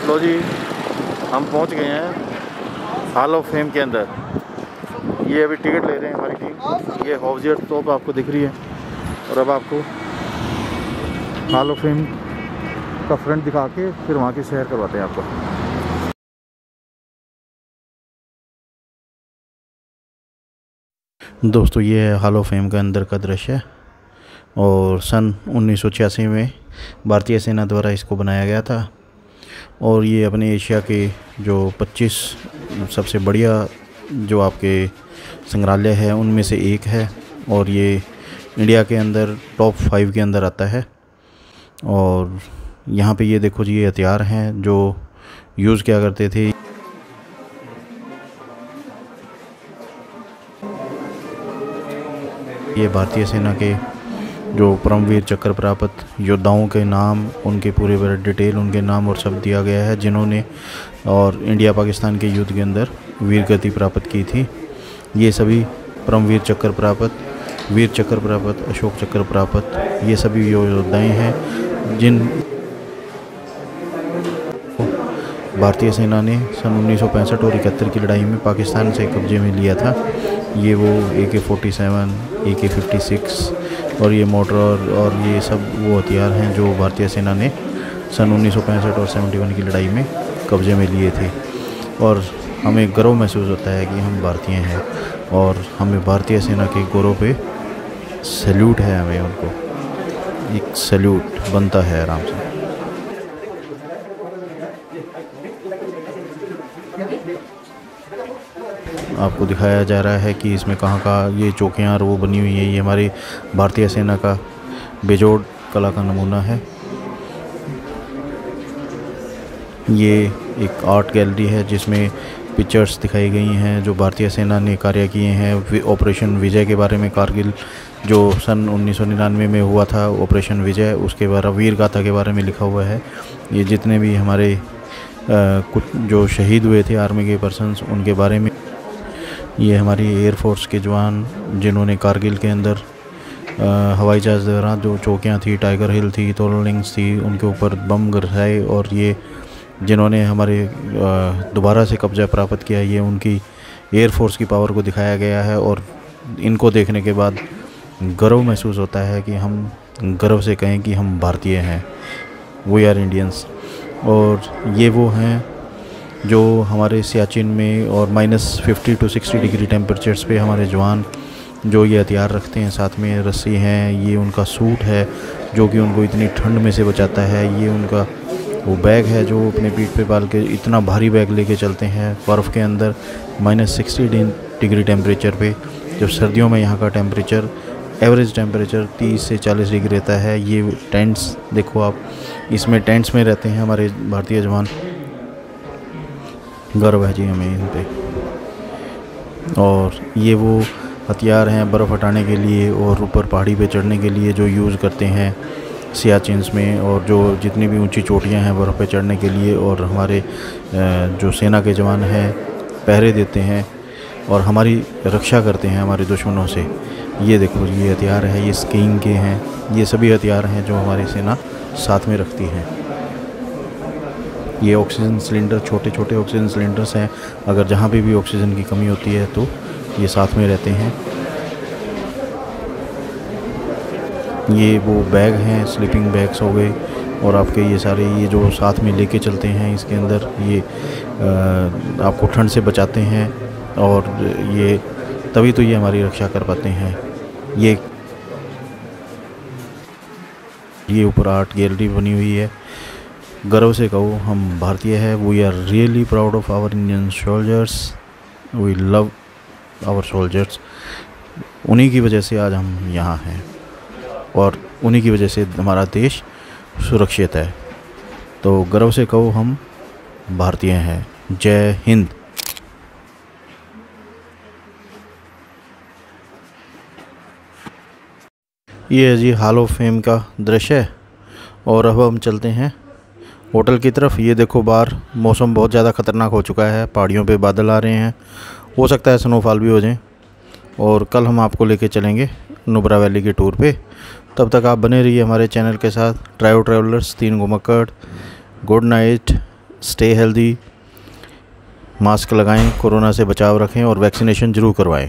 लो जी, हम पहुंच गए हैं हॉल ऑफ फेम के अंदर। ये अभी टिकट ले रहे हैं हमारी टीम। ये हॉबजेट तोप आपको दिख रही है और अब आपको हॉल ऑफ फेम का फ्रंट दिखा के फिर वहाँ की सैर करवाते हैं आपको। दोस्तों, ये है हॉल ऑफ फेम का अंदर का दृश्य है और सन 1986 में भारतीय सेना द्वारा इसको बनाया गया था और ये अपने एशिया के जो 25 सबसे बढ़िया जो आपके संग्रहालय है उनमें से एक है और ये इंडिया के अंदर टॉप 5 के अंदर आता है। और यहाँ पे ये देखो जी, ये हथियार हैं जो यूज़ किया करते थे। ये भारतीय सेना के जो परमवीर चक्र प्राप्त योद्धाओं के नाम, उनके पूरे डिटेल, उनके नाम और सब दिया गया है जिन्होंने और इंडिया पाकिस्तान के युद्ध के अंदर वीर गति प्राप्त की थी। ये सभी परमवीर चक्र प्राप्त, वीर चक्र प्राप्त, अशोक चक्र प्राप्त, ये सभी योद्धाएँ हैं जिन भारतीय सेना ने सन 1965 और 71 की लड़ाई में पाकिस्तान से कब्जे में लिया था। ये वो AK-47, AK-56 और ये मोटर और ये सब वो हथियार हैं जो भारतीय सेना ने सन 1965 और 71 की लड़ाई में कब्जे में लिए थे। और हमें गर्व महसूस होता है कि हम भारतीय हैं और हमें भारतीय सेना के गौरव पे सैल्यूट है। हमें उनको एक सैल्यूट बनता है आराम से। आपको दिखाया जा रहा है कि इसमें कहाँ ये चौकियाँ और वो बनी हुई है। ये हमारी भारतीय सेना का बेजोड़ कला का नमूना है। ये एक आर्ट गैलरी है जिसमें पिक्चर्स दिखाई गई हैं जो भारतीय सेना ने कार्य किए हैं। ऑपरेशन विजय के बारे में, कारगिल जो सन 1999 में हुआ था ऑपरेशन विजय, उसके बारे वीर गाथा के बारे में लिखा हुआ है। ये जितने भी हमारे कुछ जो शहीद हुए थे आर्मी के पर्सन्स, उनके बारे में। ये हमारी एयरफोर्स के जवान जिन्होंने कारगिल के अंदर हवाई जहाज़ द्वारा जो चौकियाँ थी, टाइगर हिल थी, तोलोलिंग्स थी, उनके ऊपर बम गिराए और ये जिन्होंने हमारे दोबारा से कब्जा प्राप्त किया, ये उनकी एयरफोर्स की पावर को दिखाया गया है। और इनको देखने के बाद गर्व महसूस होता है कि हम गर्व से कहें कि हम भारतीय हैं, वी आर इंडियंस। और ये वो हैं जो हमारे सियाचिन में और -50 to 60 डिग्री टेम्परेचर्स पे हमारे जवान जो ये हथियार रखते हैं, साथ में रस्सी हैं, ये उनका सूट है जो कि उनको इतनी ठंड में से बचाता है। ये उनका वो बैग है जो अपने पीठ पे बाल के इतना भारी बैग लेके चलते हैं बर्फ़ के अंदर -60 डिग्री टेम्परेचर पे। जब सर्दियों में यहाँ का टेम्परेचर, एवरेज टेम्परेचर 30 से 40 डिग्री रहता है। ये टेंट्स देखो आप, इसमें टेंट्स में रहते हैं हमारे भारतीय जवान। गर्व है जी हमें इन पे। और ये वो हथियार हैं बर्फ़ हटाने के लिए और ऊपर पहाड़ी पे चढ़ने के लिए जो यूज़ करते हैं सियाचिन्स में, और जो जितनी भी ऊंची चोटियां हैं बर्फ़ पे चढ़ने के लिए। और हमारे जो सेना के जवान हैं पहरे देते हैं और हमारी रक्षा करते हैं हमारे दुश्मनों से। ये देखो, ये हथियार है, ये स्कीइंग के हैं। ये सभी हथियार हैं जो हमारी सेना साथ में रखती है। ये ऑक्सीजन सिलेंडर, छोटे छोटे ऑक्सीजन सिलेंडर्स हैं। अगर जहाँ पे भी ऑक्सीजन की कमी होती है तो ये साथ में रहते हैं। ये वो बैग हैं, स्लीपिंग बैग्स हो गए और आपके ये सारे ये जो साथ में लेके चलते हैं, इसके अंदर ये आपको ठंड से बचाते हैं और ये तभी तो ये हमारी रक्षा कर पाते हैं। ये ऊपर आर्ट गैलरी बनी हुई है। गर्व से कहो हम भारतीय हैं। We are really proud of our Indian soldiers, we love our soldiers. उन्हीं की वजह से आज हम यहाँ हैं और उन्हीं की वजह से हमारा देश सुरक्षित है। तो गर्व से कहो हम भारतीय हैं। जय हिंद। ये है जी हॉल ऑफ फेम का दृश्य है और अब हम चलते हैं होटल की तरफ। ये देखो बाहर मौसम बहुत ज़्यादा ख़तरनाक हो चुका है, पहाड़ियों पे बादल आ रहे हैं, हो सकता है स्नोफॉल भी हो जाए। और कल हम आपको लेके चलेंगे नुब्रा वैली के टूर पे। तब तक आप बने रहिए हमारे चैनल के साथ। ट्रायो ट्रैवलर्स, 3 घुमक्कड़, good night, stay healthy, mask लगाएं, कोरोना से बचाव रखें और वैक्सीनेशन ज़रूर करवाएं।